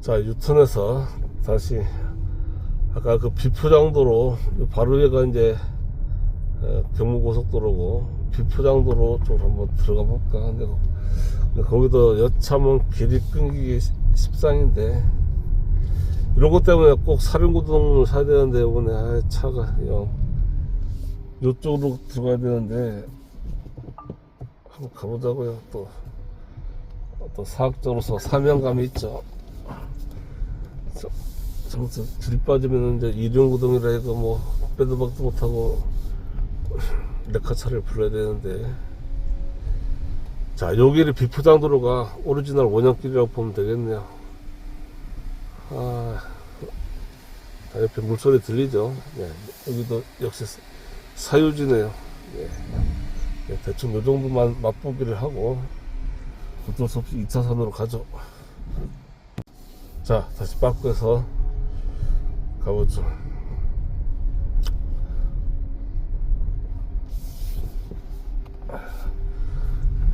자, 유턴해서 다시 아까 그 비포장도로 바로 위가 이제 경부고속도로고 비포장도로 쪽으로 한번 들어가 볼까. 근데 거기도 여차하면 길이 끊기기 십상인데 이런 것 때문에 꼭 사륜구동을 사야 되는데 이번에 차가 요쪽으로 들어가야 되는데 한번 가보자고요. 또 사학적으로서 사명감이 있죠. 잘못해서 들 빠지면 이제 이륜구동이라 해서 뭐 빼도 박도 못하고 레카차를 불러야 되는데, 자, 여기를 비포장도로가 오리지널 원형길이라고 보면 되겠네요. 옆에 물소리 들리죠? 네, 여기도 역시 사유지네요. 네. 네, 대충 요 정도만 맛보기를 하고 어쩔 수 없이 2차선으로 가죠. 자, 다시 바꾸해서 가보죠.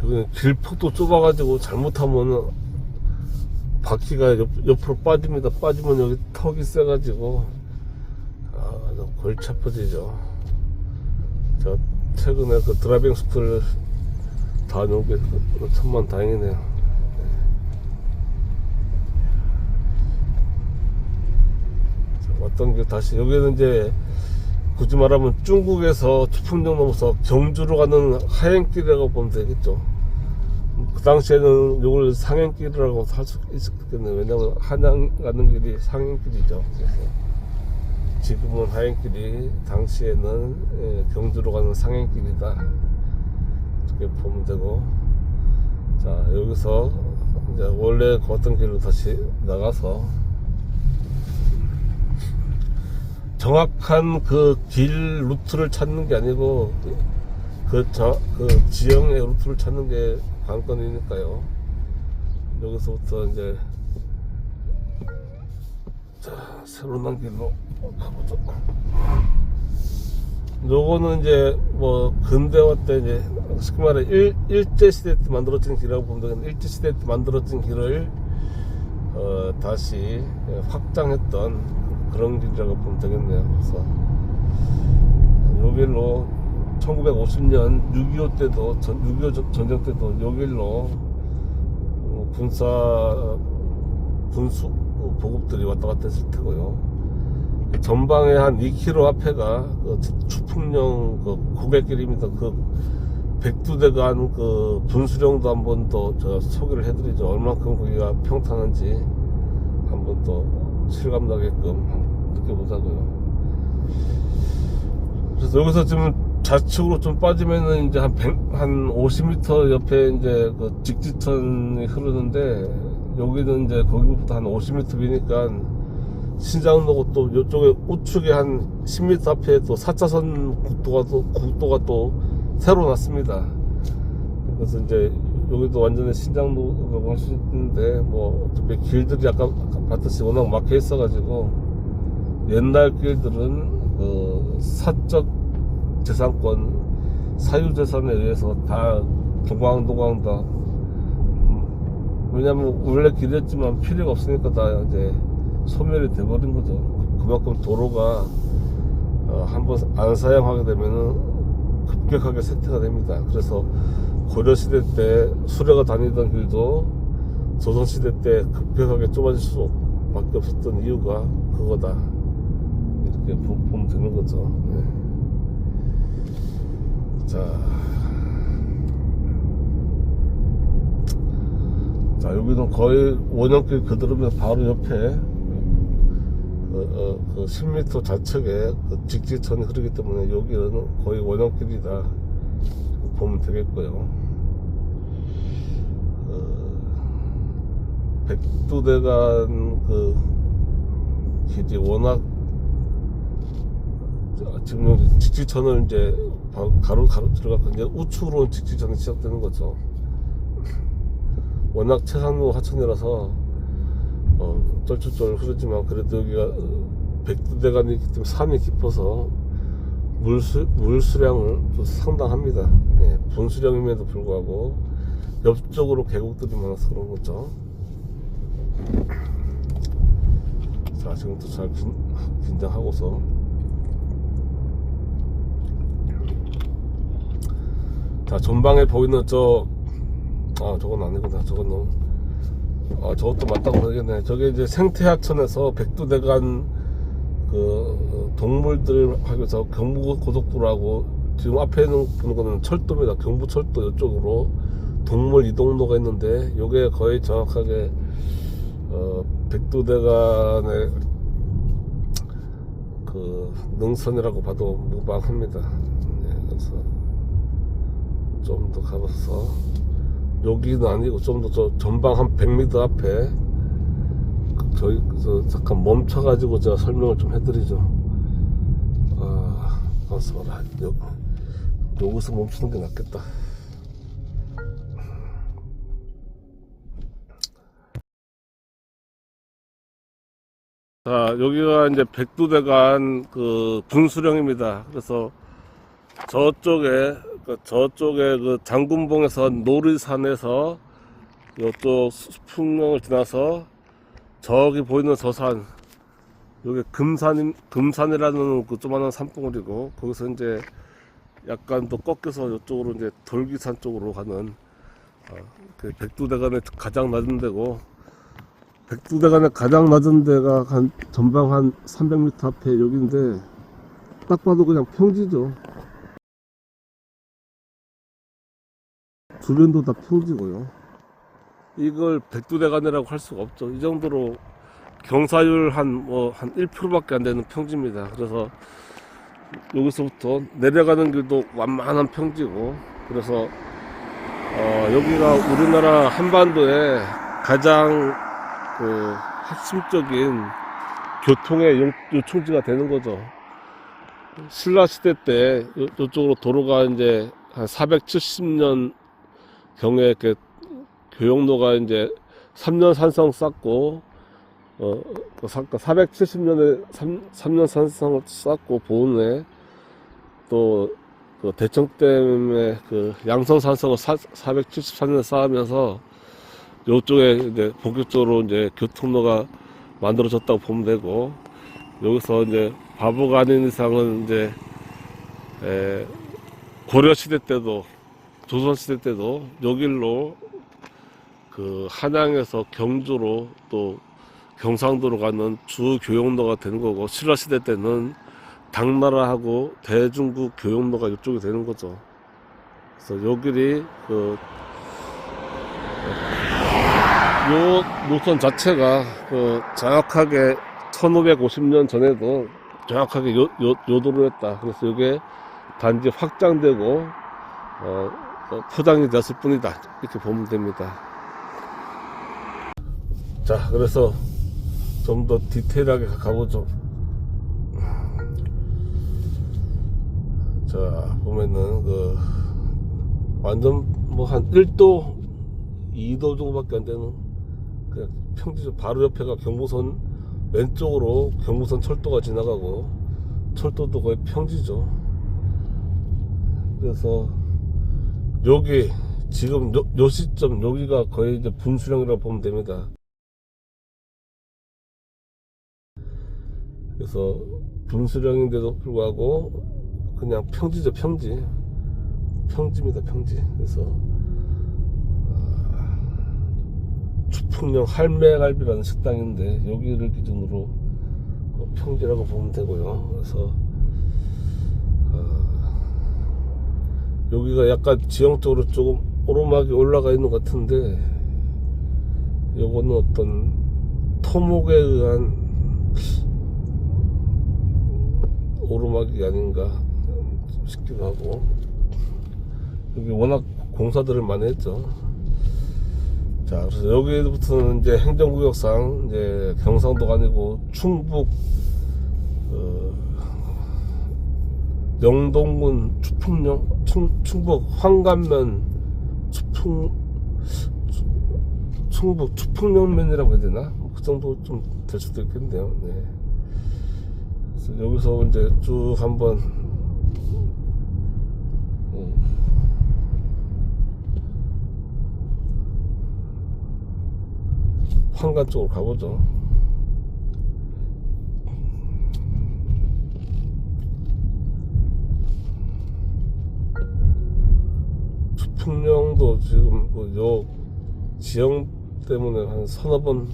여기는 길폭도 좁아가지고 잘못하면 바퀴가 옆으로 빠집니다. 빠지면 여기 턱이 세가지고 골치 아파지죠. 제가 최근에 그 드라이빙 스쿨을 다녀온 게 천만 다행이네요. 왔던 길 다시, 여기는 이제 굳이 말하면 중국에서 추풍령 넘어서 경주로 가는 하행길이라고 보면 되겠죠. 그 당시에는 이걸 상행길이라고 할 수 있었겠네요. 왜냐면 한양 가는 길이 상행길이죠. 그래서 지금은 하행길이, 당시에는 경주로 가는 상행길이다, 이렇게 보면 되고. 자, 여기서 이제 원래 걷던 길로 다시 나가서 정확한 그 길 루트를 찾는 게 아니고 그 지형의 루트를 찾는 게 관건이니까요. 여기서부터 이제 자, 새로 난 길로 가보죠. 요거는 이제 뭐 근대화 때 이제 쉽게 말해 일제 시대 때 만들어진 길이라고 보면 되겠는데, 일제 시대 때 만들어진 길을 다시 확장했던 그런 길이라고 보면 되겠네요. 그래서 요 길로 1950년 6.25 때도 6.25 전쟁 때도 요 길로 군수 보급들이 왔다 갔다 했을 테고요. 전방에 한 2km 앞에가 그 추풍령 그 고갯길입니다. 그 백두대간 그 분수령도 한번 더 제가 소개를 해드리죠. 얼만큼 거기가 평탄한지 한번 또 실감나게끔 느껴보자고요. 그래서 여기서 지금 좌측으로 좀 빠지면은 이제 한 50m 옆에 이제 그 직지천이 흐르는데, 여기는 이제 거기부터 한 50m 비니까 신장로고 또 이쪽에 우측에 한 10m 앞에 또 4차선 국도가 또 새로 났습니다. 그래서 이제 여기도 완전히 신장로라고 할 수 있는데, 뭐 어차피 길들이 아까 봤듯이 워낙 막혀 있어가지고 옛날 길들은 그 사적 재산권, 사유재산에 의해서 다 동광 다, 왜냐면 원래 길이었지만 필요가 없으니까 다 이제 소멸이 돼버린 거죠. 그만큼 도로가 한번 안 사용하게 되면은 급격하게 쇠퇴가 됩니다. 그래서 고려시대 때 수레가 다니던 길도 조선시대 때 급격하게 좁아질 수밖에 없었던 이유가 그거다, 이렇게 보면 되는 거죠. 네. 자, 여기는 거의 원형길 그대로면 바로 옆에 그 10m 좌측에 그 직지천이 흐르기 때문에 여기는 거의 원형길이다 보면 되겠고요. 백두대간 그 길이 워낙 지금 여기 직지천을 이제 가로 들어갔고 이제 우측으로 직지천이 시작되는 거죠. 워낙 최상로 하천이라서 쫄쫄쫄 흐르지만 그래도 여기가 백두대간이기 때문에 산이 깊어서 물수량은 또 상당합니다. 네, 분수령임에도 불구하고 옆쪽으로 계곡들이 많아서 그런 거죠. 자, 지금부터 잘 긴장하고서. 자, 전방에 보이는 저건 아니구나. 저건 너무, 저것도 맞다고 그러겠네. 저게 이제 생태하천에서 백두대간 동물들 하면서 경부고속도로하고, 지금 앞에 있는 보는 거는 철도입니다. 경부철도 이쪽으로 동물 이동로가 있는데, 요게 거의 정확하게 백두대간의 능선이라고 봐도 무방합니다. 네, 그래서 좀 더 가봐서, 여기는 아니고 좀 더 저 전방 한 100m 앞에 저희 잠깐 멈춰가지고 제가 설명을 좀 해드리죠. 가만있어 봐라. 여기서 멈추는 게 낫겠다. 자, 여기가 이제 백두대간 분수령입니다. 그래서 저쪽에 장군봉에서 노리산에서 이쪽 수풍령을 지나서 저기 보이는 저 산, 여기 금산이라는 조그마한 산봉우리고, 거기서 이제 약간 또 꺾여서 이쪽으로 이제 돌기산 쪽으로 가는 백두대간의 가장 낮은 데고, 백두대간의 가장 낮은 데가 전방 한 300m 앞에 여기인데, 딱 봐도 그냥 평지죠. 주변도 다 평지고요. 이걸 백두대간이라고 할 수가 없죠. 이 정도로 경사율 한 1%밖에 안 되는 평지입니다. 그래서 여기서부터 내려가는 길도 완만한 평지고, 그래서 여기가 우리나라 한반도의 가장 핵심적인 교통의 요충지가 되는 거죠. 신라시대 때 이쪽으로 도로가 이제 한 470년 경에 이렇게 교역로가 이제 3년 산성 쌓고, 470년에 3년 산성을 쌓고 보은 후에 또 대청댐에 양성 산성을 474년에 쌓으면서 요쪽에 이제 본격적으로 이제 교통로가 만들어졌다고 보면 되고, 여기서 이제 바보가 아닌 이상은 이제 고려시대 때도, 조선시대 때도 요 길로 한양에서 경주로 또 경상도로 가는 주 교역로가 되는 거고, 신라시대 때는 당나라하고 대중국 교역로가 이쪽이 되는 거죠. 그래서 요 길이 요 노선 자체가 정확하게 1550년 전에도 정확하게 요 도로였다. 그래서 이게 단지 확장되고 포장이 됐을 뿐이다, 이렇게 보면 됩니다. 자, 그래서 좀 더 디테일하게 가보죠. 자, 보면은 완전 한 1도 2도 정도밖에 안 되는 그냥 평지죠. 바로 옆에가 경부선, 왼쪽으로 경부선 철도가 지나가고, 철도도 거의 평지죠. 그래서 여기 지금 요 시점, 여기가 거의 이제 분수령이라고 보면 됩니다. 그래서 분수령인데도 불구하고 그냥 평지죠. 평지입니다. 평지. 그래서 추풍령 할매갈비라는 식당인데, 여기를 기준으로 평지라고 보면 되고요. 그래서 여기가 약간 지형적으로 조금 오르막이 올라가 있는 것 같은데, 요거는 어떤 토목에 의한 오르막이 아닌가 싶기도 하고, 여기 워낙 공사들을 많이 했죠. 자, 그래서 여기부터는 이제 행정구역상 이제 경상도가 아니고 충북 영동군 추풍령, 충북 황간면 충북 추풍령면이라고 해야 되나? 그 정도 좀 될 수도 있겠네요. 네. 그래서 여기서 이제 쭉 한번 황간 쪽으로 가보죠. 주풍령도 지금 요 지형 때문에 한 서너 번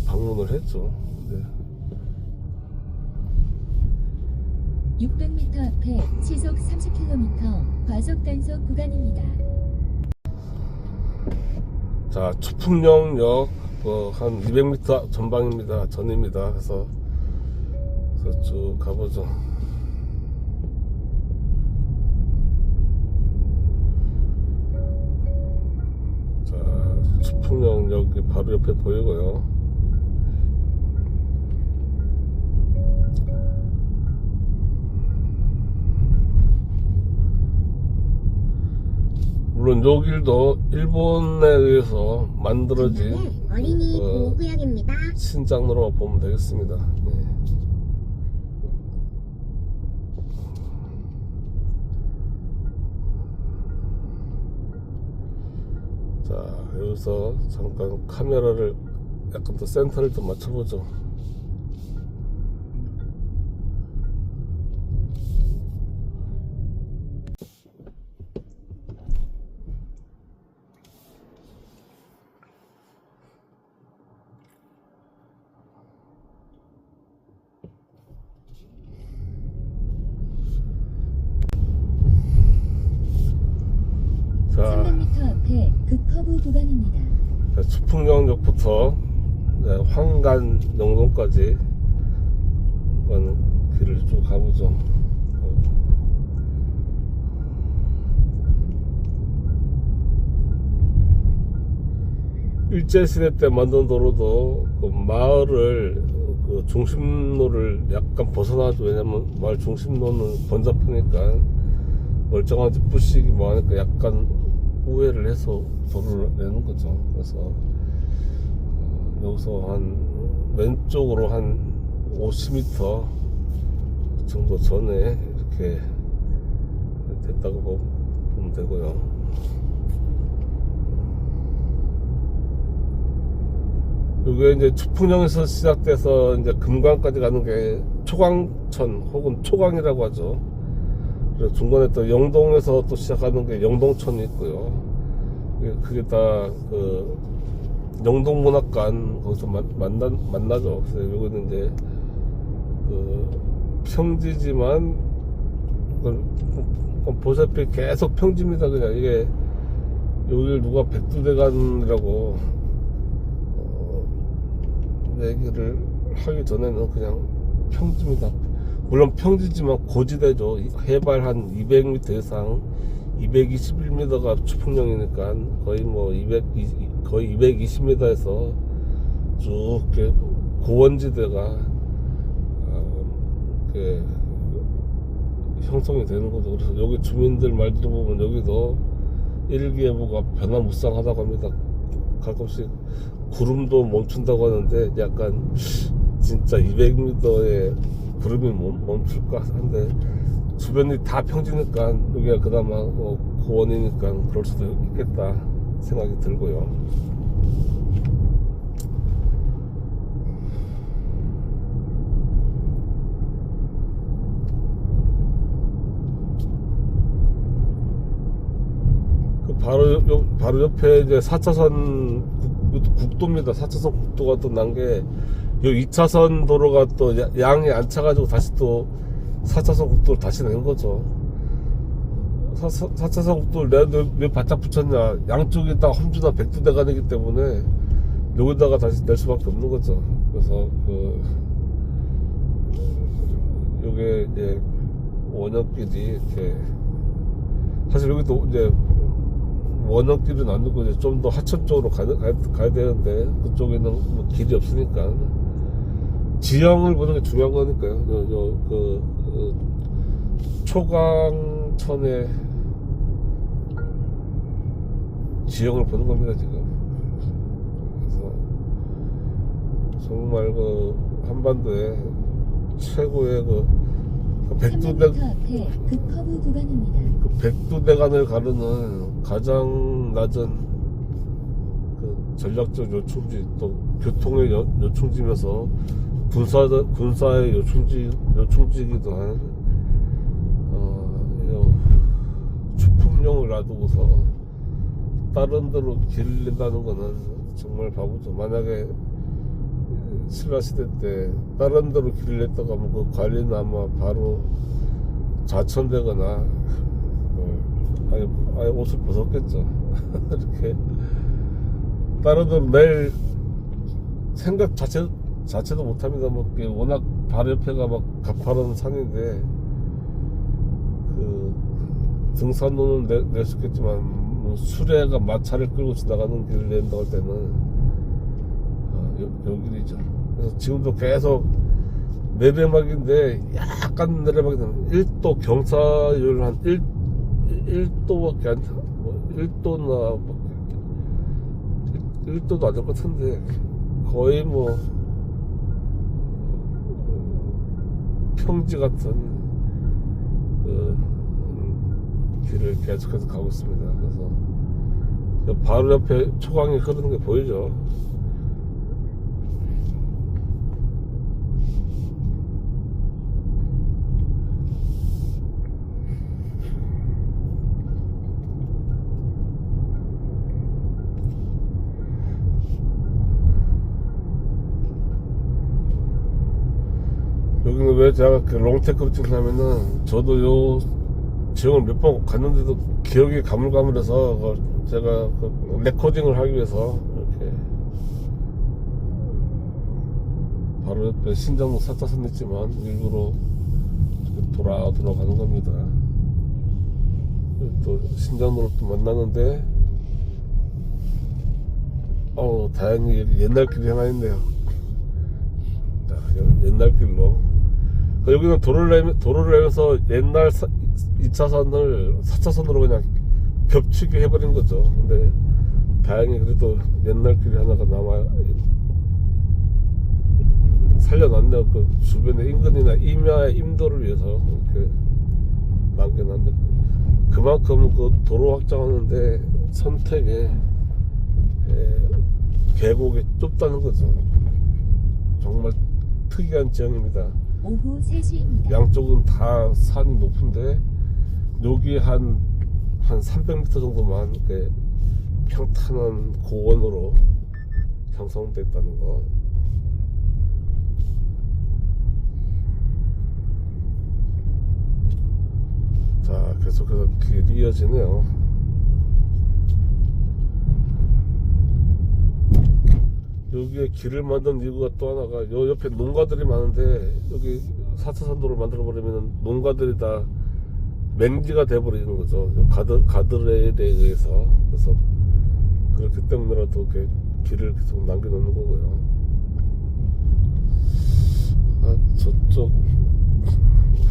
방문을 했죠. 네. 600m 앞에 시속 30km 과속 단속 구간입니다. 자, 주풍령역 한 200m 전입니다. 그래서 쭉 가보죠. 자, 주풍령역이 바로 옆에 보이고요. 물론 요 길도 일본에 의해서 만들어진 어린이 보호구역입니다. 신장로로 보면 되겠습니다. 네. 자, 여기서 잠깐 카메라를 약간 더 센터를 좀 맞춰보죠. 자, 300m 앞에 급커브 구간입니다. 주풍령역부터 황간 영동까지 길을 쭉 가보죠. 일제시대 때 만든 도로도 그 마을을 그 중심로를 약간 벗어나죠. 왜냐면 마을 중심로는 번잡하니까 멀쩡하지 부시기 뭐하니까 약간 우회를 해서 도로를 내는 거죠. 그래서 여기서 한 왼쪽으로 한 50m 정도 전에 이렇게 됐다고 보면 되고요. 이게 이제 주풍령에서 시작돼서 이제 금강까지 가는 게 초강천 혹은 초강이라고 하죠. 그리고 중간에 또 영동에서 또 시작하는 게 영동천이 있고요. 그게 다 그 영동문학관 거기서 만나죠. 그래서 여기는 이제 그 평지지만 보시다시피 계속 평지입니다. 그냥 이게 여기를 누가 백두대간이라고 얘기를 하기 전에는 그냥 평지입니다. 물론 평지지만 고지대죠. 해발 한 200m 이상, 221m가 주풍령이니까 거의 뭐 거의 220m에서 쭉 이렇게 고원지대가 이렇게 형성이 되는 거죠. 그래서 여기 주민들 말 들어보면 여기도 일기예보가 변화무쌍하다고 합니다. 가끔씩 구름도 멈춘다고 하는데 약간 진짜 200m의 구름이 멈출까 한데 주변이 다 평지니까 여기가 그나마 고원이니까 그럴 수도 있겠다 생각이 들고요. 바로 옆에 이제 4차선 국도입니다. 4차선 국도가 또 난 게, 요 2차선 도로가 또 양이 안 차가지고 다시 또 4차선 국도를 다시 낸 거죠. 4차선 국도를 내가 왜 바짝 붙였냐. 양쪽이 다 험준한 백두대간이기 때문에 여기다가 다시 낼 수밖에 없는 거죠. 그래서 요게 이제 원형길이 이렇게, 사실 여기도 이제 원형길은 아니고 이제 좀 더 하천 쪽으로 가야 되는데 그쪽에는 뭐 길이 없으니까 지형을 보는 게 중요한 거니까요. 초강천의 지형을 보는 겁니다 지금. 그래서 정말 한반도의 최고의 급커브 구간입니다. 백두대간을 가르는 가장 낮은 전략적 요충지, 또 교통의 요충지면서 군사의 요충지이기도 한 주풍 통영을 놔두고서 다른 데로 길을 낸다는 거는 정말 바보죠. 만약에 신라시대 때 다른 데로 길을 냈다가 하면 그 관리는 아마 바로 좌천되거나 아예 옷을 벗었겠죠. 이렇게 다른 데로 낼 생각 자체도 못합니다. 뭐 워낙 바로 옆에가 막 가파른 산인데 그 등산로는 낼 수 있겠지만 뭐 수레가 마차를 끌고 지나가는 길을 낸다고 할 때는 요 길이죠. 그래서 지금도 계속 내리막인데 약간 내리막이면 1도 경사율 한 1도밖에 안, 뭐 1도나 1도도 안 될 것 같은데 거의 뭐 평지 같은 그 길을 계속해서 가고 있습니다. 그래서 바로 옆에 초강이 흐르는 게 보이죠. 여기는 왜 제가 그 롱테크로 찍냐면은 저도 요 지역을 몇 번 갔는데도 기억이 가물가물해서 제가 그 레코딩을 하기 위해서 이렇게 바로 옆에 신정로 4차선 있지만 일부러 돌아가는 겁니다. 또 신정로를 또 만나는데 다행히 옛날 길이 하나 있네요. 자, 옛날 길로 여기는 도로를 내면서 옛날 2차선을 4차선으로 그냥 겹치게 해버린 거죠. 근데 다행히 그래도 옛날 길이 하나가 살려놨네요. 그 주변의 인근이나 임야의 임도를 위해서 이렇게 남겨놨는데 그만큼 그 도로 확장하는데 선택에 계곡이 좁다는 거죠. 정말 특이한 지형입니다. 오후 3시입니다. 양쪽은 다 산이 높은데 여기 한 300m 정도만 이렇게 평탄한 고원으로 형성됐다는 거. 자, 계속해서 길이 이어지네요. 여기에 길을 만든 이유가 또 하나가 요 옆에 농가들이 많은데 여기 4차선 도로를 만들어버리면 농가들이 다 맹지가 돼버리는 거죠. 가드레일에 의해서. 그래서 그렇기 때문에라도 이렇게 길을 계속 남겨놓는 거고요. 저쪽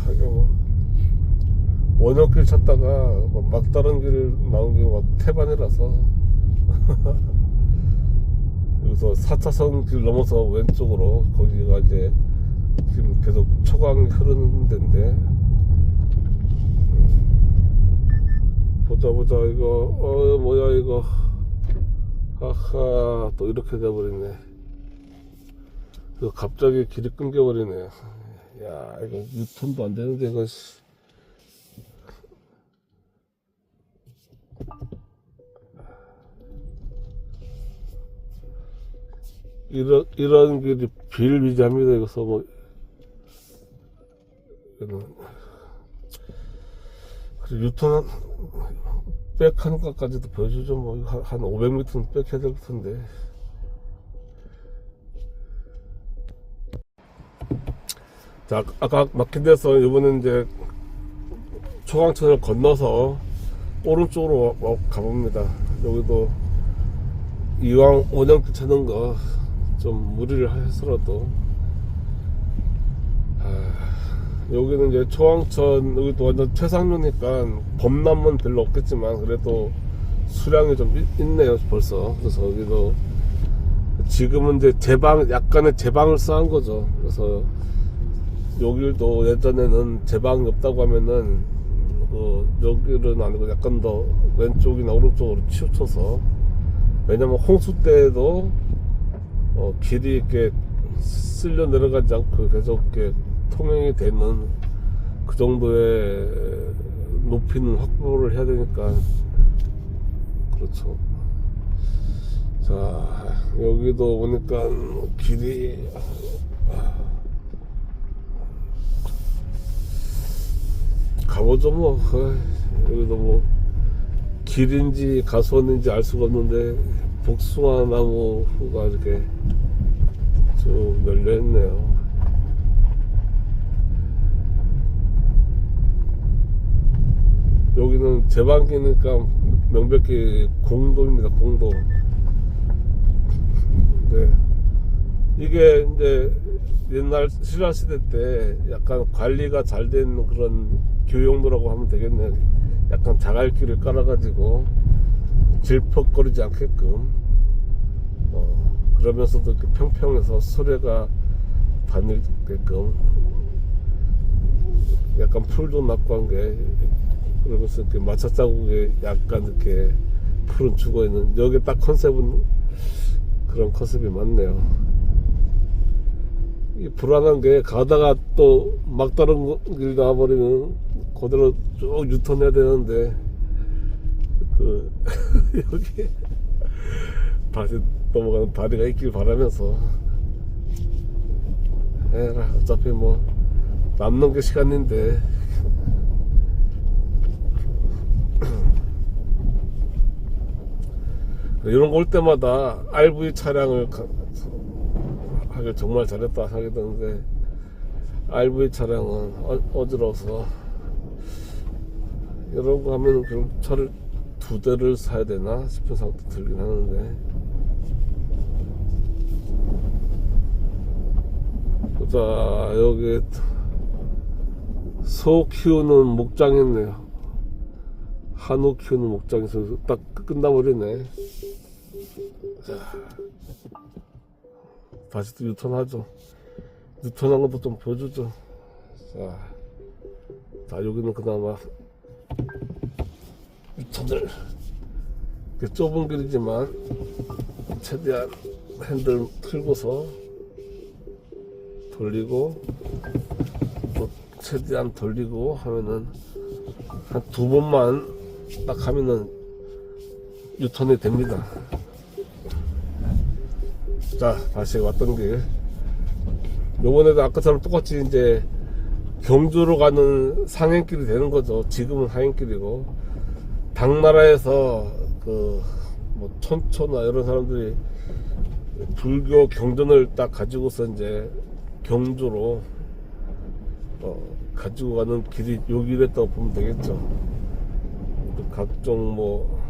하게 뭐 원형길 찾다가 막다른 길을 나온 게 막 태반이라서 여기서 4차선 길 넘어서 왼쪽으로 거기가 이제 지금 계속 초강이 흐르는 데인데 보자 이거 뭐야 이거 아하 또 이렇게 돼버리네. 이거 갑자기 길이 끊겨버리네. 야 이거 유턴도 안 되는데 이거 이런 길이 비일비재합니다. 이거서 뭐 유턴 백하는 것까지도 보여주죠. 뭐 한 500m는 백해야 될 텐데. 자, 아까 막힌 데서 이번엔 이제 초강천을 건너서 오른쪽으로 가봅니다. 여기도 이왕 원형길 찾는 거 좀 무리를 해서라도 여기는 이제 초강천 여기도 완전 최상류니까 범람은 별로 없겠지만 그래도 수량이 좀 있네요 벌써. 그래서 여기도 지금은 이제 약간의 제방을 쌓은 거죠. 그래서 여기도 예전에는 제방이 없다고 하면은 여기는 아니고 약간 더 왼쪽이나 오른쪽으로 치우쳐서, 왜냐면 홍수 때에도 길이 이렇게 쓸려 내려가지 않고 계속 이렇게 통행이 되는 그 정도의 높이는 확보를 해야 되니까. 그렇죠. 자, 여기도 보니까 길이 가보죠 뭐. 여기도 뭐 길인지 가수원인지 알 수가 없는데 복숭아 나무가 이렇게 쭉 널려있네요. 여기는 제방기니까 명백히 공도입니다. 공도. 네. 이게 이제 옛날 신라시대 때 약간 관리가 잘 된 그런 교용도라고 하면 되겠네요. 약간 자갈길을 깔아가지고 질퍽거리지 않게끔, 그러면서도 이렇게 평평해서 수레가 다닐게끔 약간 풀도 낙고한 게, 그러면서 이렇게 마차 자국에 약간 이렇게 풀은 죽어있는, 여기 딱 컨셉은 그런 컨셉이 맞네요. 이 불안한 게 가다가 또 막다른 길 나와버리면 그대로 쭉 유턴해야 되는데 여기 다시 넘어가는 다리가 있길 바라면서 에라 어차피 뭐 남는 게 시간인데 이런 거 올 때마다 RV 차량을 하길 정말 잘했다 하게 되는데 RV 차량은 어지러워서 이런 거 하면 그럼 차를 2대를 사야 되나 싶은 생각도 들긴 하는데, 자 여기 소 키우는 목장이 있네요. 한우 키우는 목장에서 딱 끝나버리네. 자, 다시 또 유턴하죠. 유턴한 것도 좀 보여주죠. 자, 여기는 그나마 유턴을, 좁은 길이지만 최대한 핸들 틀고서 돌리고 또 최대한 돌리고 하면은 한 2번만 딱 하면은 유턴이 됩니다. 자, 다시 왔던 길. 요번에도 아까처럼 똑같이 이제 경주로 가는 상행길이 되는 거죠. 지금은 하행길이고, 당나라에서 뭐 천초나 이런 사람들이 불교 경전을 딱 가지고서 이제 경주로 가지고 가는 길이 요 길이었다고 보면 되겠죠. 각종 뭐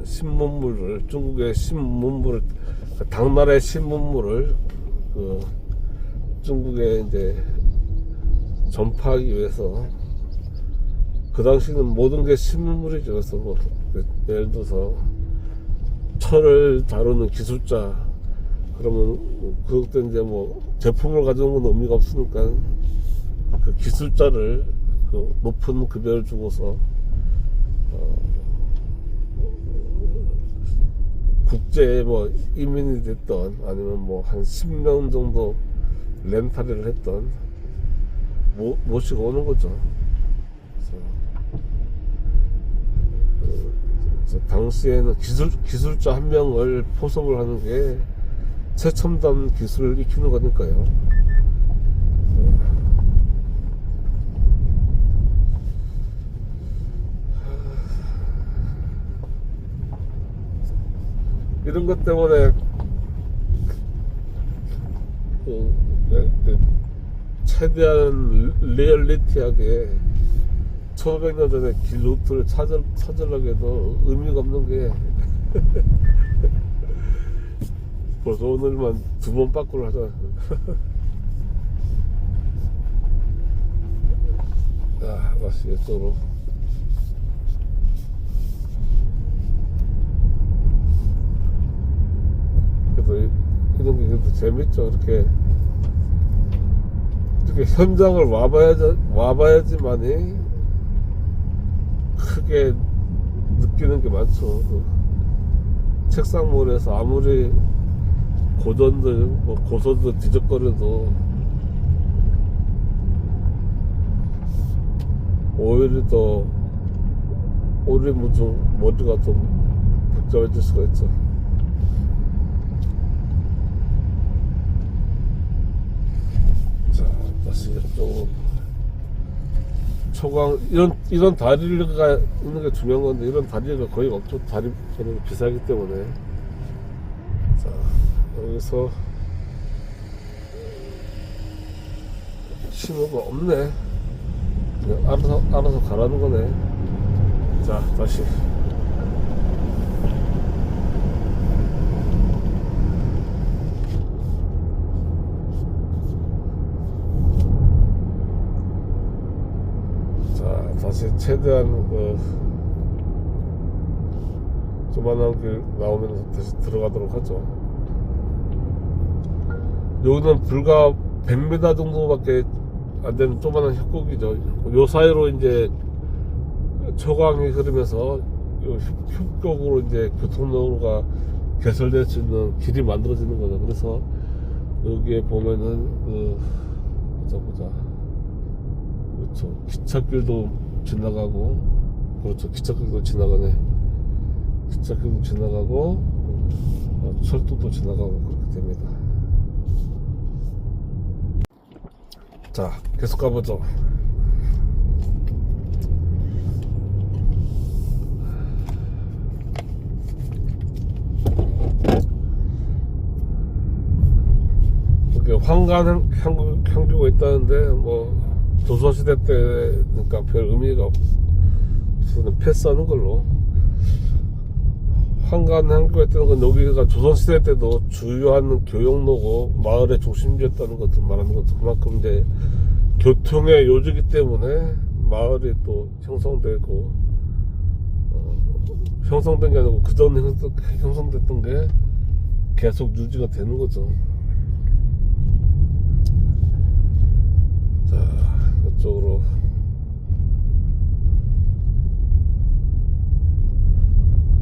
신문물을, 중국의 신문물을, 당나라의 신문물을 중국에 이제 전파하기 위해서, 그 당시는 모든 게 신문물이죠. 그래서 뭐 예를 들어서 철을 다루는 기술자, 그러면 그것도 이제 뭐 제품을 가져온 건 의미가 없으니까 그 기술자를 높은 급여를 주고서 국제 뭐 이민이 됐던, 아니면 뭐 한 10명 정도 렌탈을 했던 모시고 오는 거죠. 그래서 당시에는 기술자 한 명을 포섭을 하는 게 최첨단 기술을 익히는 거니까요. 이런 것 때문에 최대한 리얼리티하게 1500년 전에 길 루트를 찾으려고 해도 의미가 없는 게 벌써 오늘만 2번 빠꾸를 하잖아. 자, 다시 이쪽으로. 그래서 이런 게 그래도 재밌죠. 이렇게 현장을 와봐야지만이 크게 느끼는 게 많죠. 책상몰에서 아무리 고전들, 뭐 고서들 뒤적거려도 오히려 더 오리무중 머리가 좀 복잡해질 수가 있죠. 자, 다시 이쪽으로. 초강, 이런 다리가 있는 게 중요한 건데, 이런 다리가 거의 없죠. 다리, 저는 비싸기 때문에. 자, 여기서 신호가 없네. 그냥 알아서 가라는 거네. 자, 다시. 자, 다시 최대한 조만한 길 나오면서 다시 들어가도록 하죠. 여기는 불과 100m 정도밖에 안 되는 조만한 협곡이죠. 요 사이로 이제 초강이 흐르면서 요 협곡으로 이제 교통로가 개설될 수 있는 길이 만들어지는 거죠. 그래서 여기에 보면은 보자. 그렇죠. 기찻길도 지나가고, 그렇죠. 기찻길도 지나가네. 기찻길도 지나가고, 철도도 지나가고 그렇게 됩니다. 자, 계속 가보죠. 이렇게 황간 향교가 있다는데, 뭐 조선시대 때니까 별 의미가 없어서 패스하는 걸로. 황간 향교가 있다는 건 여기가 조선시대 때도 주요한 교역로고 마을의 중심지였다는 것을 말하는 것도, 그만큼 이제 교통의 요지이기 때문에 마을이 또 형성되고, 형성된 게 아니고 그전 형성됐던 게 계속 유지가 되는 거죠. 자, 이쪽으로.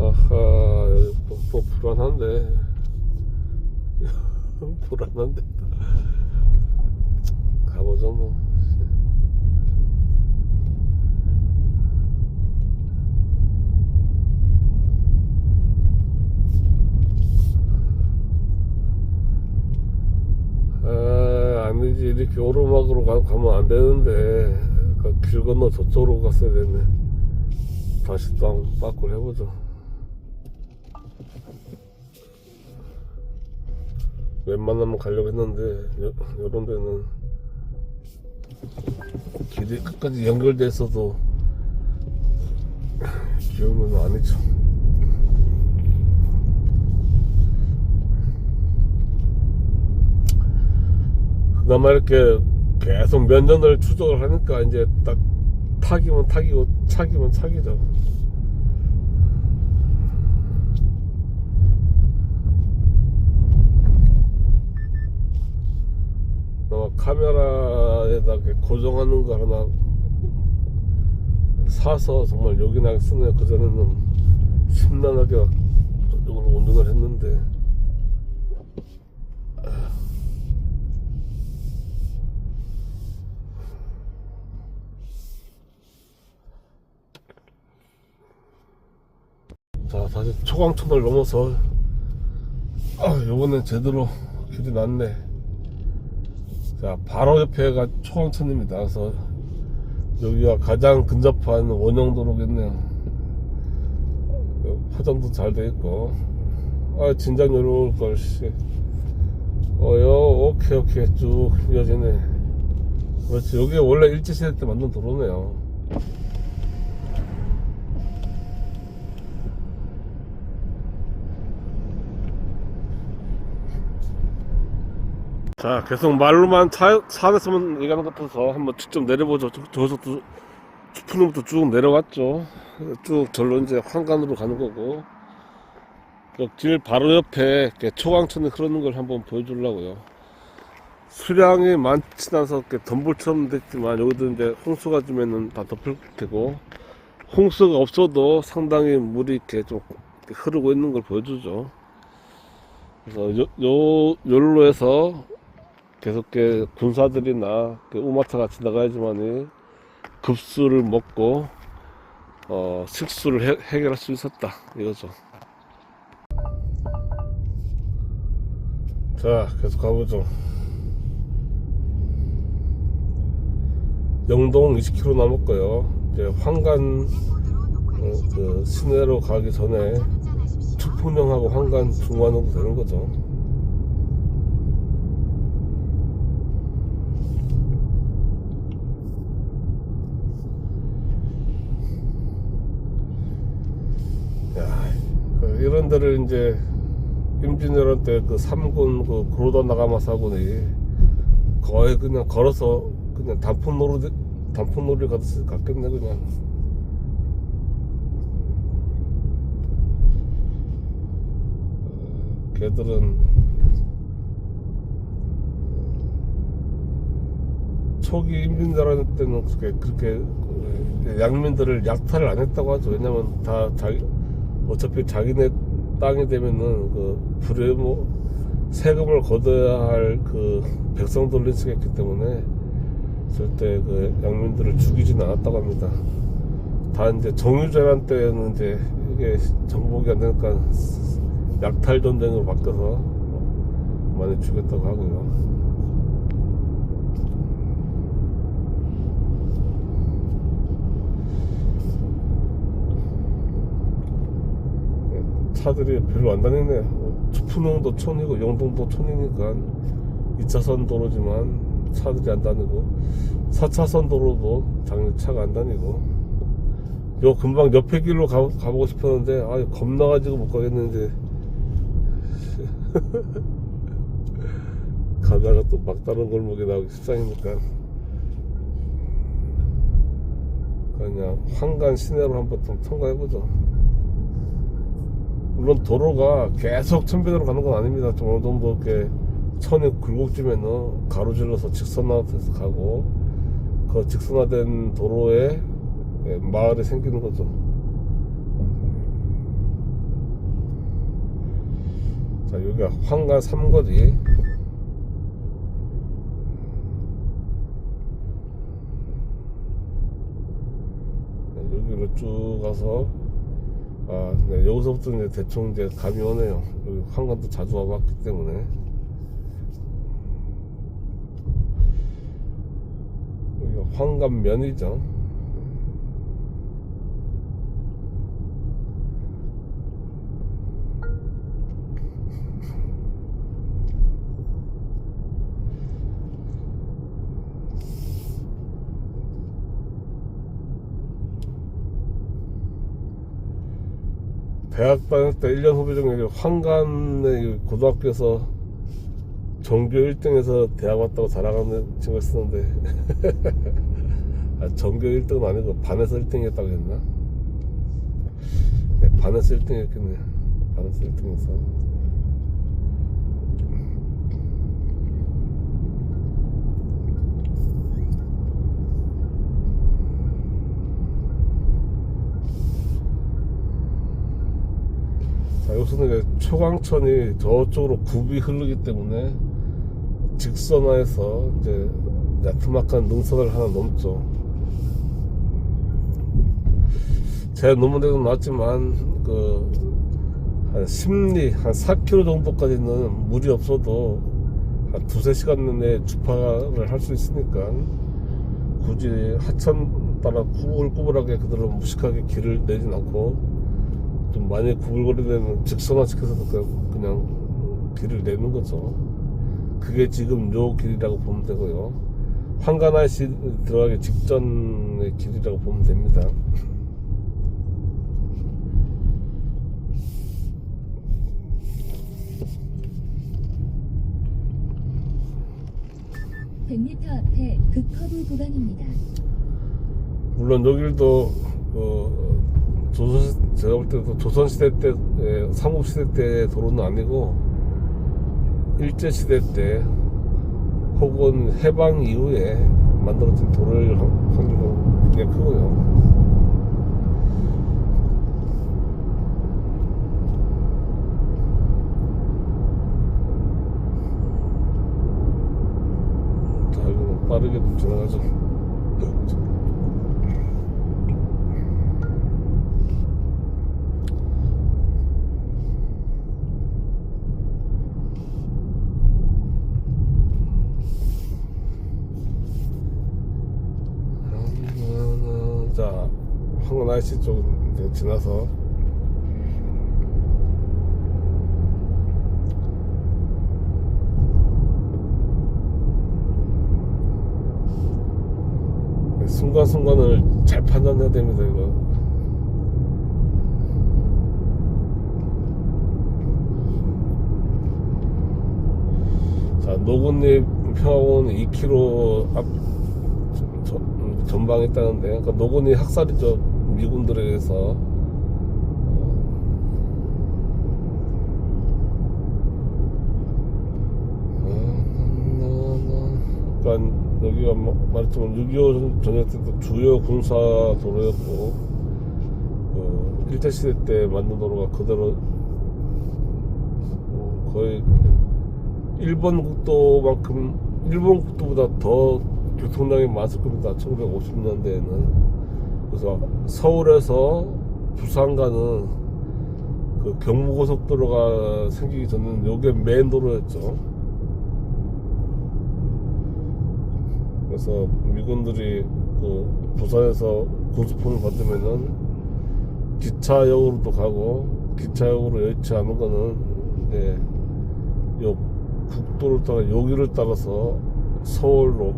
아하, 여기 또 불안한데. 불안한데. 가보죠, 뭐. 아니지, 이렇게 오르막으로 가면 안 되는데. 길 건너 저쪽으로 갔어야 됐네. 다시 또 바꾸를 해보죠. 웬만하면 가려고 했는데, 요런 데는 길이 끝까지 연결돼 있어도 기억은 아니죠. 그나마 이렇게 계속 몇 년을 추적을 하니까 이제 딱 타기면 타기고 차기면 차기죠. 카메라에다 이렇게 고정하는 거 하나 사서 정말 요긴하게 쓰네요. 그전에는 심란하게 저쪽으로 운전을 했는데. 자, 다시 초강천을 넘어서, 요번엔 제대로 길이 났네. 자, 바로 옆에가 초강천입니다. 그래서 여기가 가장 근접한 원형도로겠네요. 포장도 잘 돼 있고. 진작 요럴 걸, 씨. 오케이. 쭉 이어지네. 그렇지. 여기 원래 일제시대 때 만든 도로네요. 자, 계속 말로만 차 안에서만 얘기하는 것 같아서 한번 직접 내려보죠. 저기서부터 추풍로부터 쭉 내려왔죠. 쭉 절로 이제 황간으로 가는 거고, 길 바로 옆에 초강천이 흐르는 걸 한번 보여주려고요. 수량이 많진 않아서 덤불처럼 됐지만, 여기도 이제 홍수가 지면은 다 덮일 테고, 홍수가 없어도 상당히 물이 이렇게 좀 흐르고 있는 걸 보여주죠. 그래서 요로 해서 계속 군사들이나 우마차가 지나가야지만이 급수를 먹고 식수를 해결할 수 있었다 이거죠. 자, 계속 가보죠. 영동 20km 남았고요. 이제 황간 그 시내로 가기 전에 축포명하고 황간 중간으로 되는 거죠. 야, 이런 데를 이제 임진왜란 때 그 3군 그 구로다 나가마 사군이 거의 그냥 걸어서 그냥 단풍놀이 갔겠네 그냥. 걔들은 초기 임진왜란 때는 그렇게 양민들을 약탈을 안 했다고 하죠. 왜냐면 다 어차피 자기네 땅이 되면은 그 불에 세금을 걷어야 할 그 백성들을 쓰겠기 때문에 절대 그 양민들을 죽이진 않았다고 합니다. 다 이제 정유재란 때는 이제 이게 정복이 안 되니까 약탈 전쟁으로 바뀌어서 많이 죽였다고 하고요. 차들이 별로 안 다니네. 추풍릉도 촌이고 영동도 촌이니까 2차선 도로지만 차들이 안 다니고 4차선 도로도 당연히 차가 안 다니고 요 금방 옆에 길로 가보고 싶었는데 겁나가지고 못 가겠는데 가다가 또 막다른 골목에 나오기 십상이니까 그냥 황간 시내로 한번 좀 통과해보죠. 물론 도로가 계속 천변으로 가는 건 아닙니다. 좀 어느 정도 이렇게 천이 굴곡지면은 가로질러서 직선화돼서 가고 그 직선화된 도로에 마을이 생기는 거죠. 자, 여기가 황간 삼거리. 여기로 쭉 가서 네, 여기서부터 이제 대충 이제 감이 오네요. 여기 황간도 자주 와봤기 때문에. 여기가 황간면이죠. 대학 다닐 때 1년 후배 중에 황간에 고등학교에서 전교 1등에서 대학 왔다고 자랑하는 친구가 있었는데 전교 1등은 아니고 반에서 1등이었다고 했나? 네, 반에서 1등이었겠네. 반에서 1등에서 자, 여기서는 이제 초강천이 저쪽으로 굽이 흐르기 때문에 직선화해서 이제 야트막한 능선을 하나 넘죠. 제 논문에도 나왔지만 한 심리 한 4km 정도까지는 물이 없어도 한 2-3시간 내에 주파를 할 수 있으니까 굳이 하천 따라 꾸불꾸불하게 그대로 무식하게 길을 내진 않고 좀 많이 구불거리는 직선화 시켜서 그냥 길을 내는 거죠. 그게 지금 요 길이라고 보면 되고요. 황간아이씨 들어가기 직전의 길이라고 보면 됩니다. (100m) 앞에 급커브 구간입니다. 물론 요 길도 제가 볼 때도 조선시대 때, 삼국시대 때 도로는 아니고 일제시대 때 혹은 해방 이후에 만들어진 도로일 확률은 굉장히 크고요. 자, 여기는 빠르게 좀 지나가죠. NIC 쪽 이제 지나서 순간순간을 잘 판단해야 됩니다. 이거 자, 노군립 평화공원 2km 앞 전방에 있다는데, 그러니까 노군이 학살이죠, 미군들에 의해서. 그러니까 여기가 말했지만 6.25 전쟁 때도 주요 군사 도로였고, 일제시대 때 만든 도로가 그대로 거의 일본 국도만큼, 일본 국도보다 더 교통량이 많을 겁니다. 1950년대에는. 그래서 서울에서 부산 가는 그 경부고속도로가 생기기 전에는 요게 메인 도로였죠. 그래서 미군들이 그 부산에서 군수품을 받으면은 기차역으로도 가고, 기차역으로 여의치 않은 거는 이제 요 국도를 따라, 여기를 따라서 서울로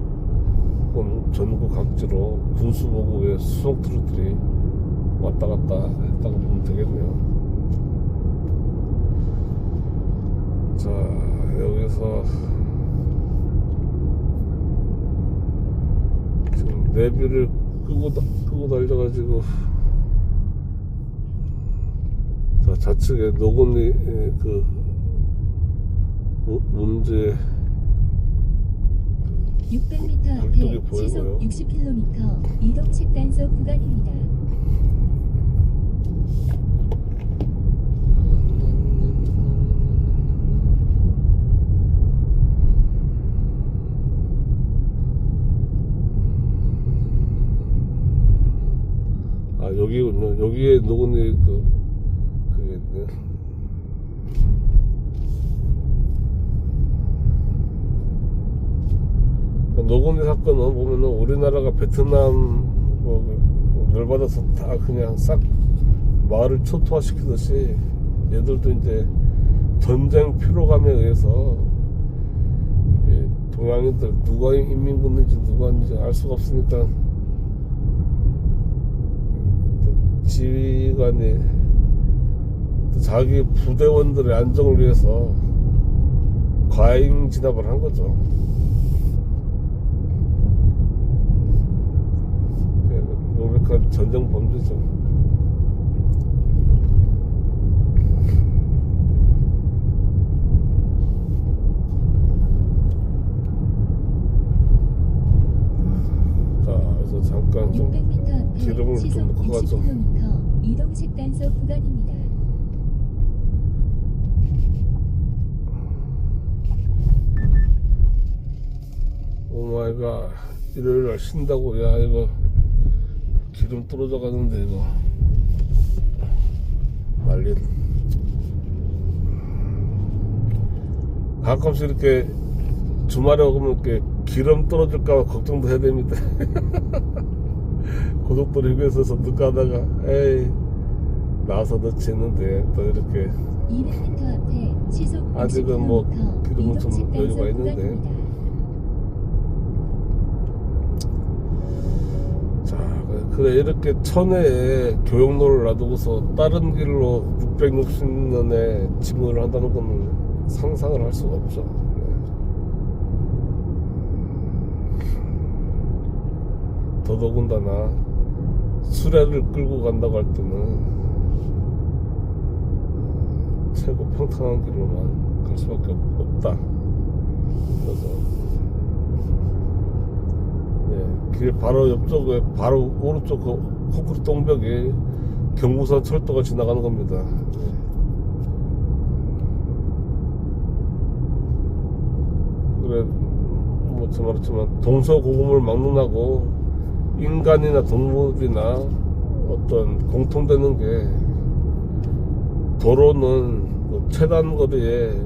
혹은 전국 각지로 군수보고의 수송 트럭들이 왔다 갔다 했다고 보면 되겠네요. 자, 여기서 지금 내비를 끄고 달려가지고, 자, 좌측에 노건리 그 문제 600m 앞에 굴뚝이 보이고요. 시속 60km 이동식 단속 구간입니다. 아, 여기군요. 여기에 노건리 그게 있네. 노건리 사건은 보면은 우리나라가 베트남 열받아서 다 그냥 싹 마을을 초토화시키듯이, 얘들도 이제 전쟁 피로감에 의해서 동양인들 누가 인민군인지 누가 인지 알 수가 없으니까 지휘관이 자기 부대원들의 안정을 위해서 과잉 진압을 한 거죠. 명백한 전쟁 범죄죠. 자, 그래서 잠깐 좀 600m 앞에 기름을 좀 시속 넣고 가죠. 60km 이동식 단속 구간입니다. 오마이갓, 일요일날 쉰다고. 야, 이거 기름 떨어져 가는데 이거 난리. 가끔씩 이렇게 주말에 오면 이렇게 기름 떨어질까 봐 걱정도 해야 됩니다. 고속도로 휴게소에서 늦가다가 에이 나와서 넣지 했는데 또 이렇게 200m 앞에 시속 아직은 뭐 60km 기름은 좀 이동식 여유가 단속 있는데. 구간입니다. 자, 그래 이렇게 천혜에 교역로를 놔두고서 다른 길로 660년에 집무를 한다는 건 상상을 할 수가 없죠. 더더군다나 수레를 끌고 간다고 할 때는 최고 평탄한 길로만 갈 수밖에 없다. 그래서 길 바로 옆쪽에, 바로 오른쪽 그 콘크리트 동벽에 경부선 철도가 지나가는 겁니다. 그래, 뭐, 저 말했지만, 동서고금을 막론하고, 인간이나 동물이나 어떤 공통되는 게, 도로는 그 최단 거리에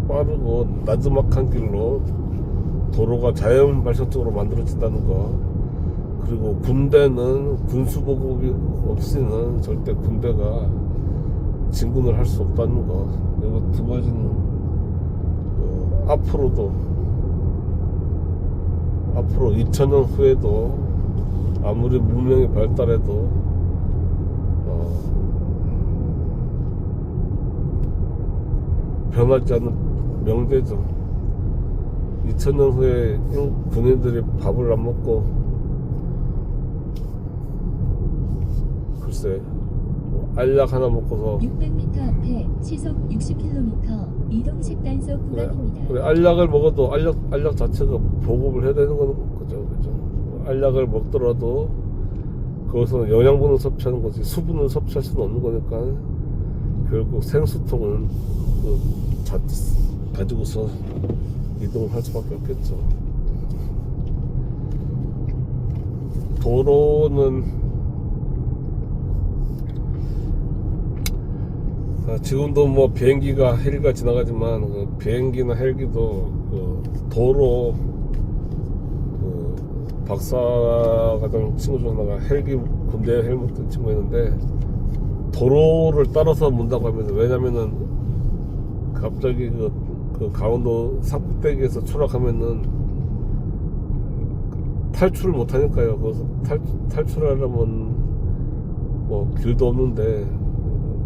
빠르고 나지막한 길로 도로가 자연 발전적으로 만들어진다는 거, 그리고 군대는 군수복업이 없이는 절대 군대가 진군을 할 수 없다는 거. 그리고 두 가지는 앞으로 2000년 후에도 아무리 문명이 발달해도 변하지 않는 명제죠. 2000년 후에 군인들이 밥을 안 먹고 글쎄 알약 하나 먹고서 600m 앞에 시속 60km 이동식 단속 구간입니다. 그래, 알약을 먹어도 알약 자체가 보급을 해야 되는 거는 거죠. 그죠? 알약을 먹더라도 거기서 영양분을 섭취하는 거지 수분을 섭취할 수는 없는 거니까 결국 생수통은 가지고서 이동을 할 수밖에 없겠죠. 도로는 지금도 뭐 비행기가 헬기가 지나가지만 비행기나 헬기도 도로 박사과정 친구 중 하나가 헬기 군대에 헬멧 든 친구였는데 도로를 따라서 문다고 하면서 왜냐면은 갑자기 그 강원도 산꼭대기에서 추락하면은 탈출을 못 하니까요. 거기서 탈출하려면 뭐 길도 없는데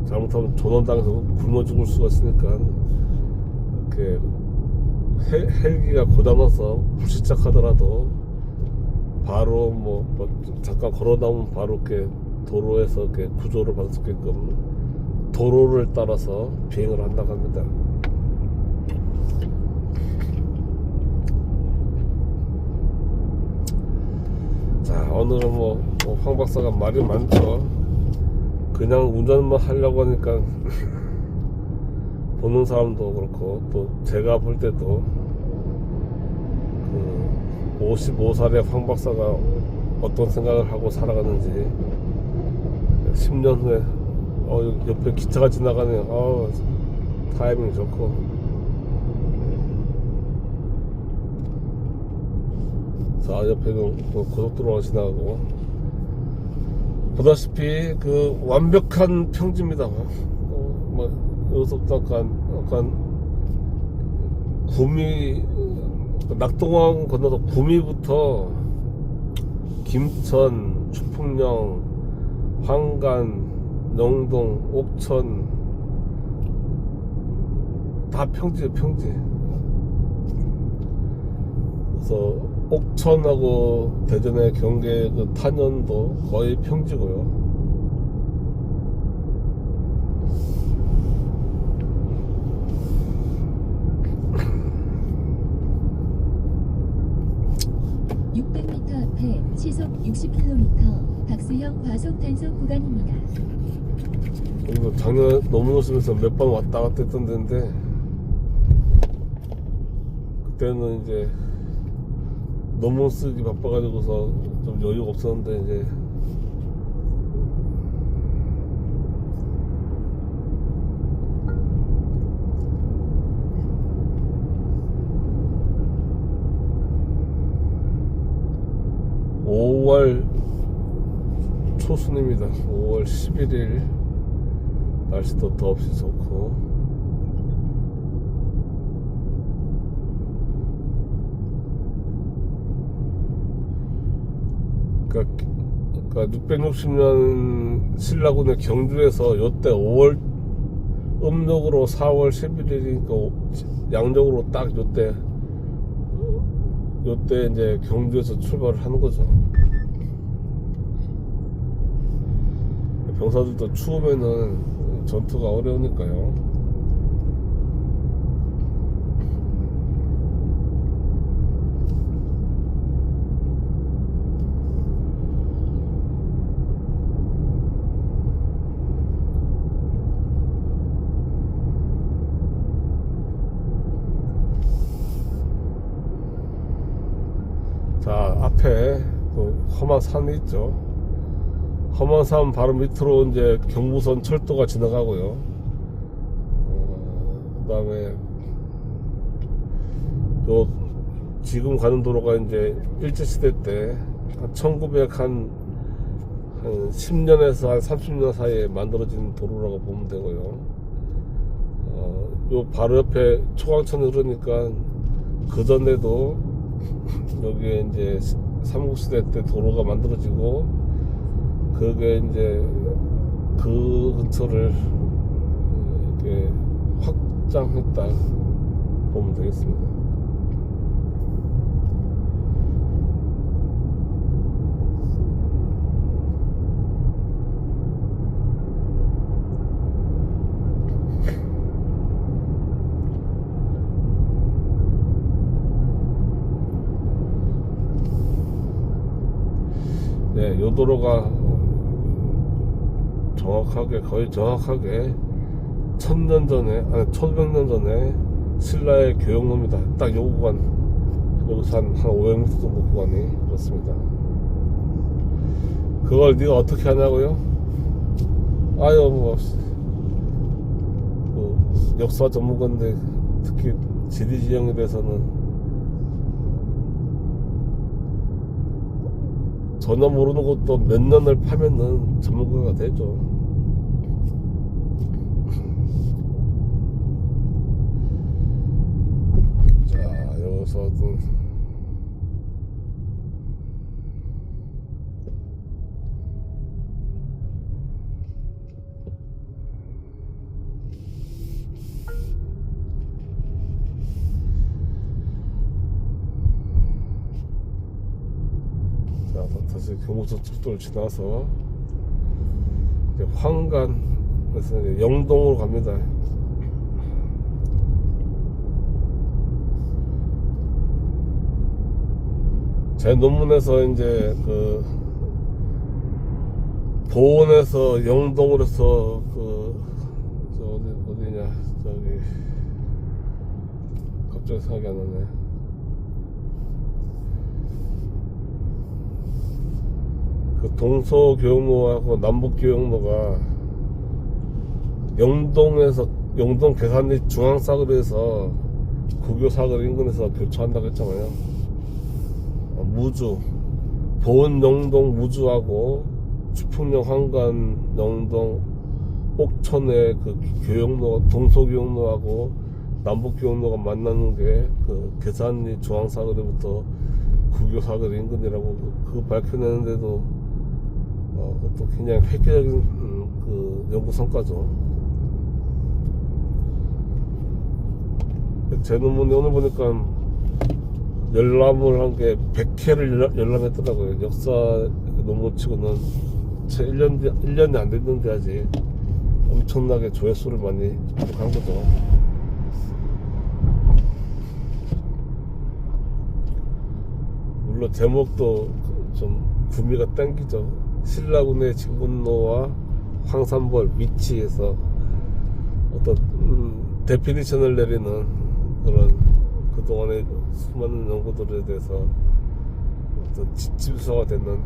잘못하면 조난당해서 굶어 죽을 수가 있으니까 이렇게 헬기가 고장나서 불시착하더라도 바로 뭐 잠깐 걸어 나오면 바로 이렇게 도로에서 이렇게 구조를 받을 수 있게끔 도로를 따라서 비행을 한다고 합니다. 자, 오늘은 뭐 황 박사가 말이 많죠. 그냥 운전만 하려고 하니까 보는 사람도 그렇고 또 제가 볼 때도 55살의 황 박사가 어떤 생각을 하고 살아가는지 10년 후에 옆에 기차가 지나가네요. 타이밍 좋고 자 옆에는 고속도로가 지나가고 보다시피 그 완벽한 평지입니다. 여기서부터 약간 구미 낙동강 건너서 구미부터 김천, 추풍령, 황간, 영동, 옥천 다 평지예요. 평지. 그래서 옥천하고 대전의 경계 그 탄현도 거의 평지고요. 앞에 시속 60km 박수형 과속 단속 구간입니다. 이거 작년에 넘어오시면서 몇 번 왔다 갔다 했던 데인데 그때는 이제 너무 쓰기 바빠가지고서 좀 여유가 없었는데 이제 (5월) 초순입니다. 5월 11일 날씨도 더없이 좋고 그러니까 660년 신라군의 경주에서 요때 5월 음력으로 4월 11일이니까 양력으로 딱 요때 이제 경주에서 출발을 하는 거죠. 병사들도 추우면은 전투가 어려우니까요. 자, 앞에 그 험한 산이 있죠. 험한 산 바로 밑으로 이제 경부선 철도가 지나가고요. 그 다음에 요 지금 가는 도로가 이제 일제시대 때 한 10년에서 한 30년 사이에 만들어진 도로라고 보면 되고요. 요 바로 옆에 초강천이 흐르니까 그 전에도 여기에 이제 삼국시대 때 도로가 만들어지고 그게 이제 그 근처를 이렇게 확장했다 보면 되겠습니다. 네, 요 도로가 거의 정확하게 1000년 전에, 아니 1500년 전에 신라의 교역로입니다. 딱 요 구간, 여기서 한 500m 정도 구간이 그렇습니다. 그걸 네가 어떻게 하냐고요? 아유, 뭐, 그 역사 전문가인데 특히 지리 지형에 대해서는 전혀 모르는 것도 몇 년을 파면은 전문가가 되죠. 자, 여기서도 다시 경부선 축도를 지나서 이제 황간에서 이제 영동으로 갑니다. 제 논문에서 이제 그 보원에서 영동으로 해서 저 어디냐 저기 갑자기 생각이 안 나네. 그 동서교역로하고 남북교역로가 영동 계산리 중앙사거리에서 국교사거리 인근에서 교차한다고 했잖아요. 무주 보은 영동 무주하고 추풍령 황간 영동 옥천의 그 교역로 동서교역로하고 남북교역로가 만나는 게 그 계산리 중앙사거리부터 국교사거리 인근이라고 그거 밝혀내는데도 그것도 굉장히 획기적인 그 연구 성과죠. 제 논문이 오늘 보니까 열람을 한 게 100회를 열람했더라고요. 역사 논문 치고는 채 1년이 안 됐는데 아직 엄청나게 조회수를 많이 기록한 거죠. 물론 제목도 좀 구미가 땡기죠. 신라군의 진군로와 황산벌 위치에서 어떤 데피니션을 내리는 그런 그동안의 수많은 연구들에 대해서 어떤 지침서가 되는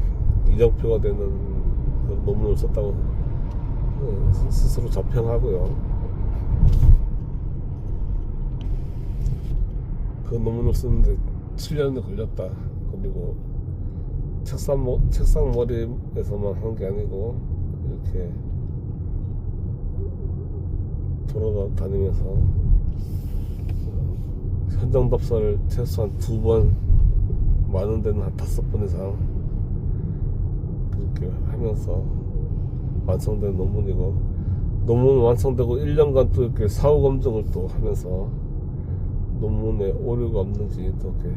이정표가 되는 그런 논문을 썼다고 스스로 자평하고요. 그 논문을 쓰는데 7년이 걸렸다. 그리고 책상 머리에서만 한 게 아니고 이렇게 돌아다니면서 현장 답사를 최소한 2번, 많은 데는 한 5번 이상 그렇게 하면서 완성된 논문이고, 논문 완성되고 1년간 또 이렇게 사후 검증을 또 하면서 논문에 오류가 없는지 또 이렇게.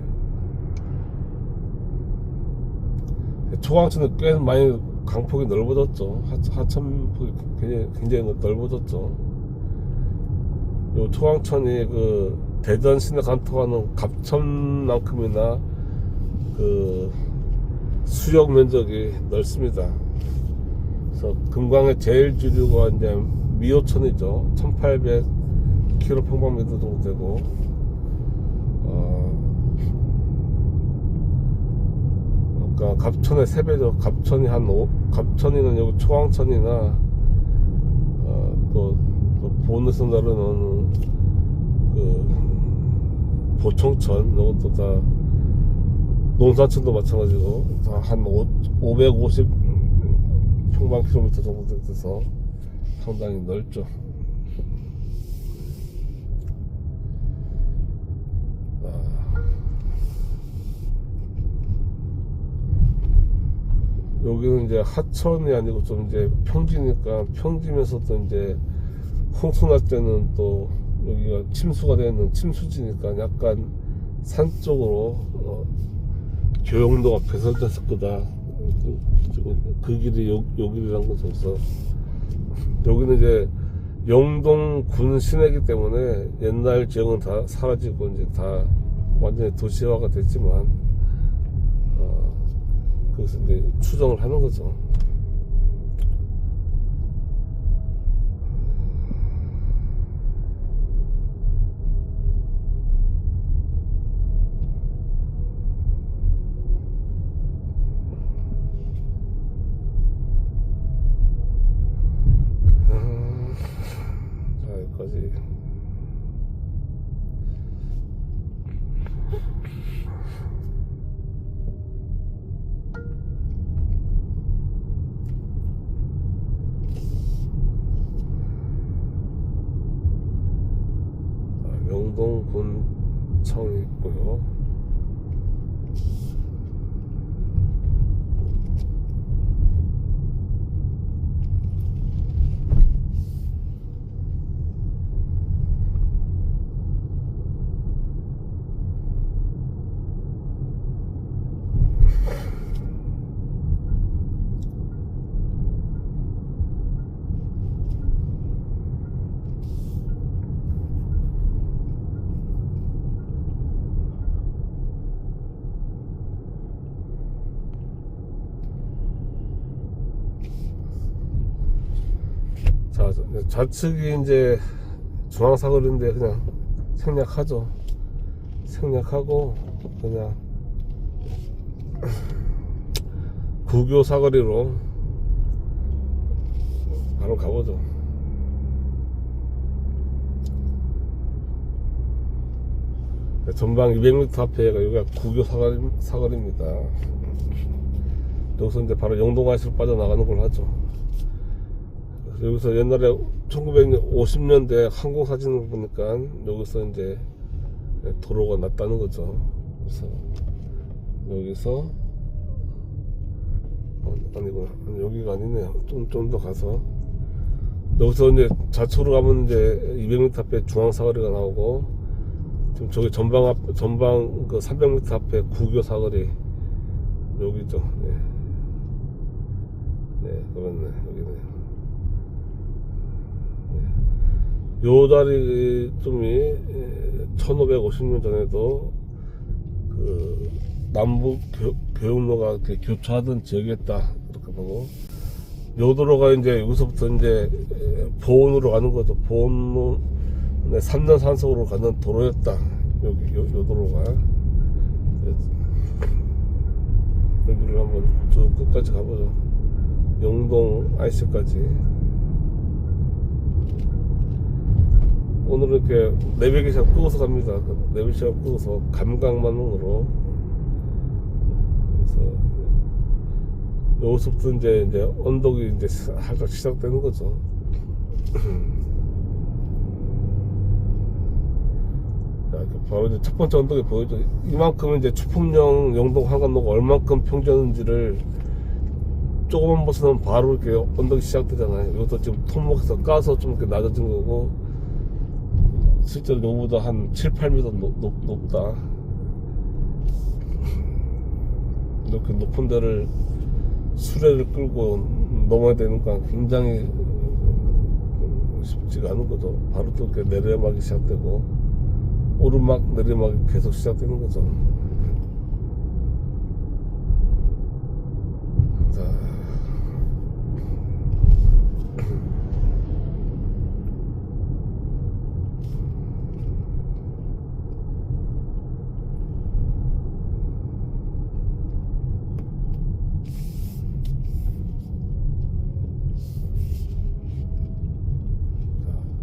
초강천은 꽤 많이 강폭이 넓어졌죠. 하천폭이 굉장히 넓어졌죠. 요 초강천이 그 대전 시내 간통하는 갑천만큼이나 그 수역 면적이 넓습니다. 그래서 금강의 제일 주류가 이제 미호천이죠. 1800km/m 정도 되고, 그러니까 갑천의 3배죠. 갑천이는 여기 초강천이나 또 보온에서 나르는 그 보청천, 이것도 다 논사천도 마찬가지고 한 550 평방킬로미터 정도 돼서 상당히 넓죠. 여기는 이제 하천이 아니고 좀 이제 평지니까, 평지면서도 이제 홍수 날 때는 또 여기가 침수가 되는 침수지니까 약간 산 쪽으로 교영로가 배설됐을 거다. 그 길이 요 길이란 것으로서, 여기는 이제 영동군 시내이기 때문에 옛날 지역은 다 사라지고 이제 다 완전히 도시화가 됐지만, 그래서 이제 추정을 하는 거죠. 자, 여기까지. 영동군청이 있고요. 자, 좌측이 이제 중앙사거리인데 그냥 생략하죠. 생략하고 그냥 구교 사거리로 바로 가보죠. 전방 200m 앞에가 여기가 구교 사거리입니다. 여기서 이제 바로 영동아시로 빠져나가는 걸 하죠. 여기서 옛날에 1950년대 항공사진을 보니까 여기서 이제 도로가 났다는 거죠. 그래서 여기서 아니구나, 여기가 아니네요. 좀 더 가서 여기서 이제 좌측으로 가면 이제 200m 앞에 중앙사거리가 나오고, 지금 저기 전방 그 300m 앞에 구교 사거리 여기죠. 네, 네, 그렇네. 여기네. 요 다리쯤이 1550년 전에도 그 남북 교역로가 이렇게 교차하던 지역이었다, 그렇게 보고, 요 도로가 이제 여기서부터 이제 보온으로 가는 거죠. 보온로 3년 산속으로 가는 도로였다. 여기 요 도로가. 여기를 한번 쭉 끝까지 가보죠. 영동 IC까지. 오늘은 이렇게 내비게이션 끄고서 갑니다. 내비게이션 끄고서 감각만으로. 그래서 여기서부터 이제 언덕이 이제 살짝 시작되는 거죠. 바로 이제 첫 번째 언덕이 보이죠. 이만큼 이제 추풍령 영동 한간로가 얼만큼 평지였는지를 조금만 벗어나면 바로 이렇게 언덕이 시작되잖아요. 이것도 지금 토목에서 까서 좀 이렇게 낮아진 거고, 실제로 이거보다 한 7, 8m 높다. 이렇게 높은 데를 수레를 끌고 넘어야 되니까 굉장히 쉽지가 않은 거죠. 바로 또 이렇게 내려막이 시작되고, 오르막 내리막이 계속 시작되는 거죠. 자,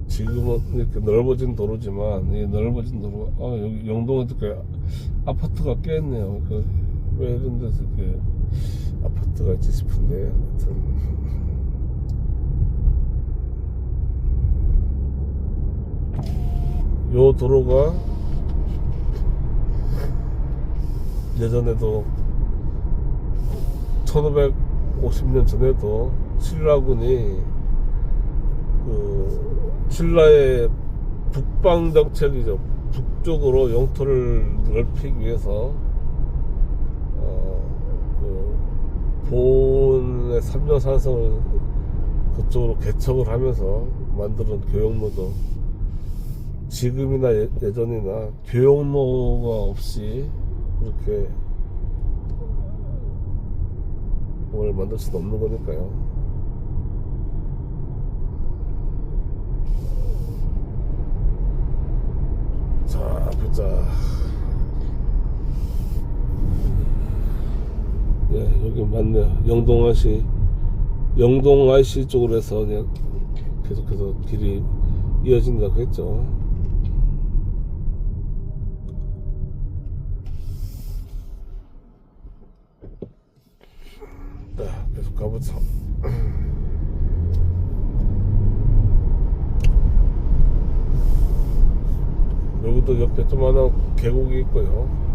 지금은 이렇게 넓어진 도로지만, 이 넓어진 도로, 여기 영동에 이렇게 아파트가 꽤 있네요. 왜 이런 데서 이렇게 아파트가 있지 싶은데, 하여튼. 요 도로가 예전에도 1550년 전에도 신라군이 그 신라의 북방 정책이죠. 북쪽으로 영토를 넓히기 위해서 그 보온의 삼려산성을 그쪽으로 개척을 하면서 만드는 교역로도 지금이나 예전이나 교역로가 없이 그렇게 뭘 만들 수는 없는 거니까요. 자, 보자. 네, 여기 맞네요. 영동IC 쪽으로 해서 그냥 계속해서 길이 이어진다고 했죠. 네, 계속 가보자. 여기도 옆에 조그마한 계곡이 있고요.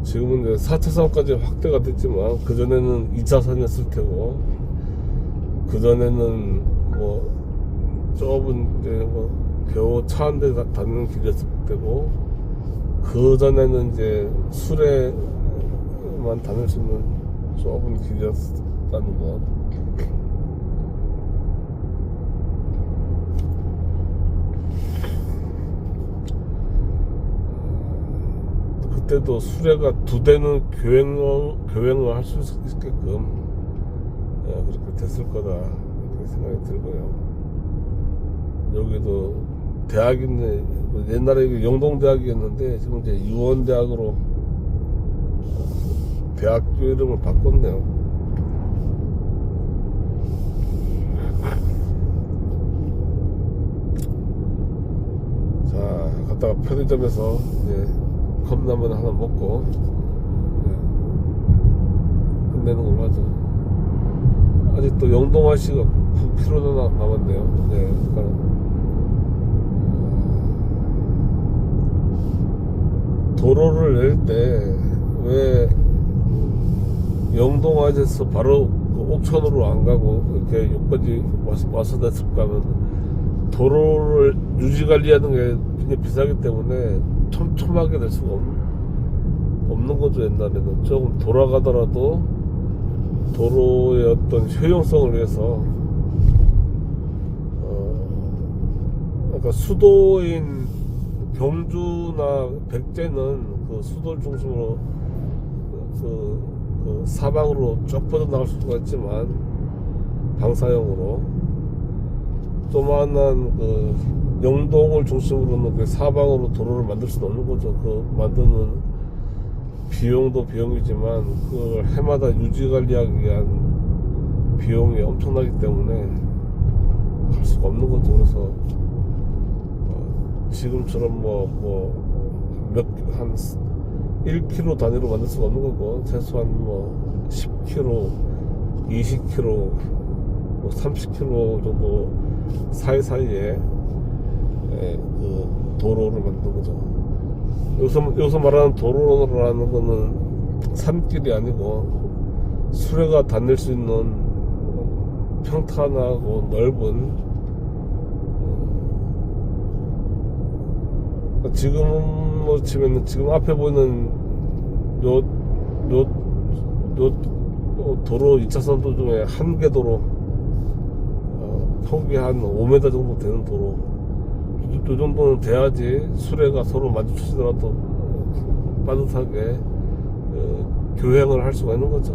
지금은 이제 4차선까지 확대가 됐지만 그전에는 2차선이었을 테고, 그전에는 뭐 좁은 이제 뭐 겨우 차 한 대 다니는 길이었을 때고, 그전에는 이제 수레만 다닐 수 있는 좁은 길이었다는 거. 그때도 수레가 2대는 교행을 할 수 있게끔 그렇게 됐을 거다, 이렇게 생각이 들고요. 여기도 대학인데, 옛날에 영동대학이었는데 지금 이제 유원대학으로 대학교 이름을 바꿨네요. 자, 갔다가 편의점에서 이제 컵라면 하나 먹고 끝내는 걸로 하죠. 아직도 영동IC가 9km나 남았네요. 네, 그러니까 도로를 낼 때 왜 영동IC에서 바로 그 옥천으로 안 가고 이렇게 여기까지 와서 됐을까 하면, 도로를 유지관리하는 게 굉장히 비싸기 때문에 촘촘하게 될 수가 없는 거죠. 옛날에는 조금 돌아가더라도 도로의 어떤 효용성을 위해서 그러니까 수도인 경주나 백제는 그 수도를 중심으로 그 사방으로 쭉 뻗어나갈 수가 있지만, 방사형으로 조만한 그 영동을 중심으로는 그 사방으로 도로를 만들 수는 없는 거죠. 그 만드는 비용도 비용이지만 그걸 해마다 유지관리하기 위한 비용이 엄청나기 때문에 할 수가 없는 거죠. 그래서 지금처럼 한 1km 단위로 만들 수가 없는 거고, 최소한 10km, 20km, 30km 정도 사이사이에 그 도로를 만드는 거죠. 여기서 말하는 도로라는 거는 산길이 아니고 수레가 다닐 수 있는 평탄하고 넓은, 지금으로 치면 지금 앞에 보이는 요 도로 2차선 도중에 한계도로, 폭이 한 5m 정도 되는 도로, 이 정도는 돼야지 수레가 서로 마주치더라도 빠듯하게 교행을 할 수가 있는 거죠.